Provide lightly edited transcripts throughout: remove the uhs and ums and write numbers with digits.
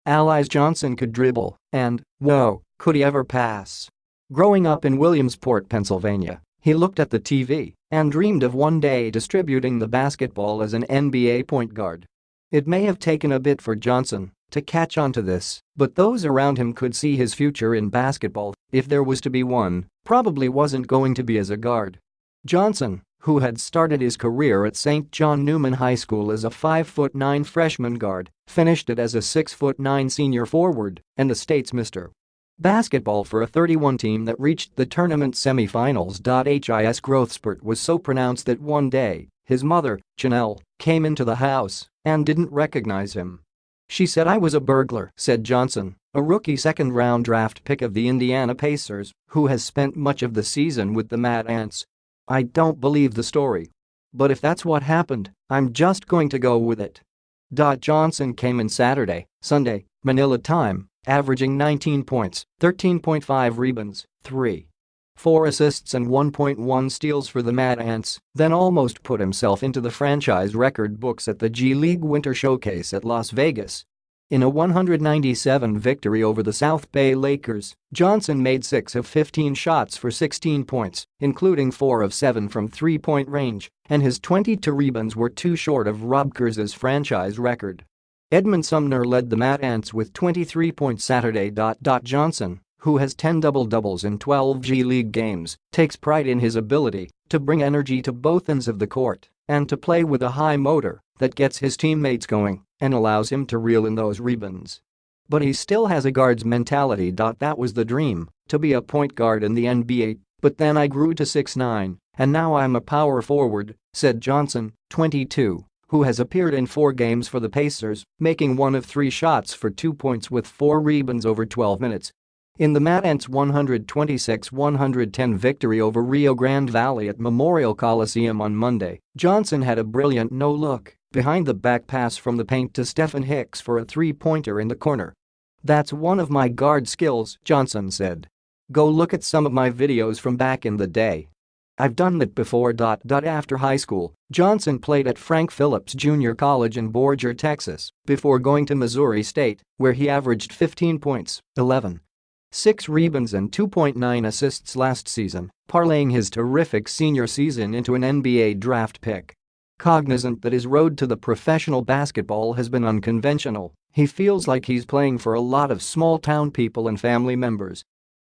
Alize Johnson could dribble, and, whoa, could he ever pass? Growing up in Williamsport, Pennsylvania, he looked at the TV and dreamed of one day distributing the basketball as an NBA point guard. It may have taken a bit for Johnson to catch on to this, but those around him could see his future in basketball, if there was to be one, probably wasn't going to be as a guard. Johnson, who had started his career at St. John Neumann High School as a 5'9" freshman guard, finished it as a 6'9" senior forward and the state's Mr. Basketball for a 31 team that reached the tournament semifinals. His growth spurt was so pronounced that one day, his mother, Chanelle, came into the house and didn't recognize him. "She said I was a burglar," said Johnson, a rookie second-round draft pick of the Indiana Pacers, who has spent much of the season with the Mad Ants. "I don't believe the story. But if that's what happened, I'm just going to go with it." Johnson came in Saturday, Sunday, Manila time, averaging 19 points, 13.5 rebounds, 3.4 assists and 1.1 steals for the Mad Ants, then almost put himself into the franchise record books at the G League Winter Showcase at Las Vegas. In a 197 victory over the South Bay Lakers, Johnson made 6 of 15 shots for 16 points, including 4 of 7 from three-point range, and his 22 rebounds were too short of Rob Kurz's franchise record. Edmund Sumner led the Mad Ants with 23 points Saturday. Johnson, who has 10 double-doubles in 12 G League games, takes pride in his ability to bring energy to both ends of the court and to play with a high motor that gets his teammates going and allows him to reel in those rebounds. But he still has a guard's mentality. That was the dream, to be a point guard in the NBA, but then I grew to 6'9", and now I'm a power forward," said Johnson, 22, who has appeared in 4 games for the Pacers, making 1 of 3 shots for 2 points with 4 rebounds over 12 minutes. In the Mad Ants' 126-110 victory over Rio Grande Valley at Memorial Coliseum on Monday, Johnson had a brilliant no-look behind-the-back pass from the paint to Stephen Hicks for a three-pointer in the corner. "That's one of my guard skills," Johnson said. "Go look at some of my videos from back in the day. I've done that before." After high school, Johnson played at Frank Phillips Junior College in Borger, Texas, before going to Missouri State, where he averaged 15 points, 11.6 rebounds and 2.9 assists last season, parlaying his terrific senior season into an NBA draft pick. Cognizant that his road to the professional basketball has been unconventional, he feels like he's playing for a lot of small-town people and family members.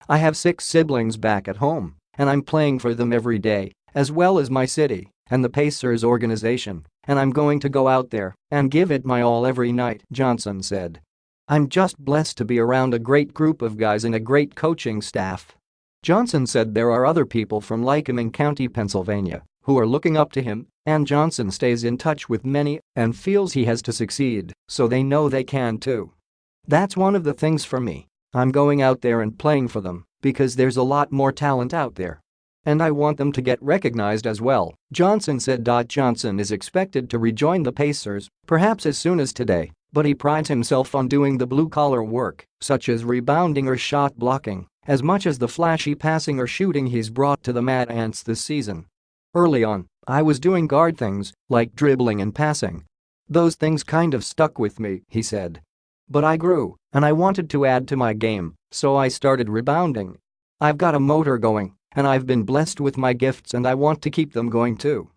"I have 6 siblings back at home, and I'm playing for them every day, as well as my city and the Pacers organization, and I'm going to go out there and give it my all every night," Johnson said. "I'm just blessed to be around a great group of guys and a great coaching staff." Johnson said there are other people from Lycoming County, Pennsylvania, who are looking up to him, and Johnson stays in touch with many and feels he has to succeed so they know they can too. "That's one of the things for me. I'm going out there and playing for them because there's a lot more talent out there. And I want them to get recognized as well," Johnson said. Johnson is expected to rejoin the Pacers, perhaps as soon as today, but he prides himself on doing the blue-collar work, such as rebounding or shot blocking, as much as the flashy passing or shooting he's brought to the Mad Ants this season. "Early on, I was doing guard things, like dribbling and passing. Those things kind of stuck with me," he said. "But I grew, and I wanted to add to my game, so I started rebounding. I've got a motor going, and I've been blessed with my gifts and I want to keep them going too."